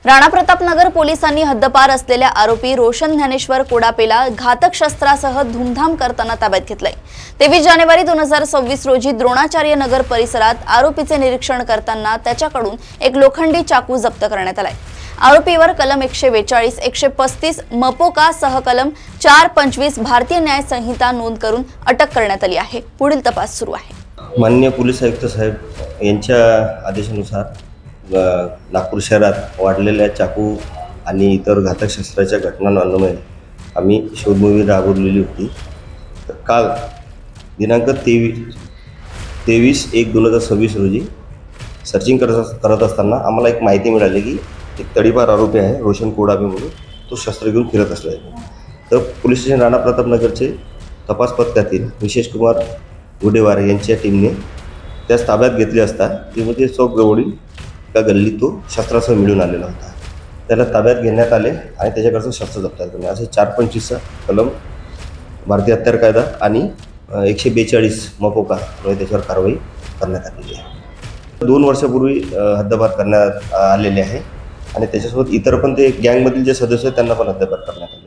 राणा प्रतापनगर पोलिसांनी हद्दपार असलेल्या आरोपी रोशन ज्ञानेश्वर कोडापेला घातक शस्त्रासह धूमधाम करताना ताब्यात घेतलंय। 23 जानेवारी 2026 रोजी द्रोणाचार्य नगर परिसरात आरोपीचे निरीक्षण करताना त्याच्याकडून एक लोखंडी चाकू जप्त करण्यात आलाय। आरोपीवर कलम 142, 135 मपोका सह कलम 425 भारतीय न्याय संहिता नोंद करून अटक करण्यात आली आहे। पुढील तपास सुरू आहे। माननीय पोलीस आयुक्त साहेब यांच्या आदेशानुसार नागपूर शहरात वाढलेल्या चाकू आणि इतर घातक शस्त्राच्या घटनांमुळे आम्ही शोध मोहीम राबवलेली होती। तर काल दिनांक 23/1/2026 रोजी सर्चिंग करत असताना आम्हाला एक माहिती मिळाली की एक तडीपार आरोपी आहे रोशन कोडापे म्हणून, तो शस्त्र घेऊन फिरत असला। तर पोलीस स्टेशन राणा प्रतापनगरचे तपास पथकातील विशेष कुमार गुडेवार यांच्या टीमने त्यास ताब्यात घेतले असता ती चौक जवळील एका गल्लीत तो शस्त्रासह मिळून आलेला होता। त्याला ताब्यात घेण्यात आले आणि त्याच्याकडचं शस्त्र जप्त करणे असे 425 कलम भारतीय हत्यार कायदा आणि 142 मपोका त्याच्यावर कारवाई करण्यात आलेली आहे। 2 वर्षापूर्वी हद्दपार करण्यात आलेले आहे आणि त्याच्यासोबत इतर पण ते गँगमधील जे सदस्य आहेत त्यांना पण हद्दपार करण्यात आले।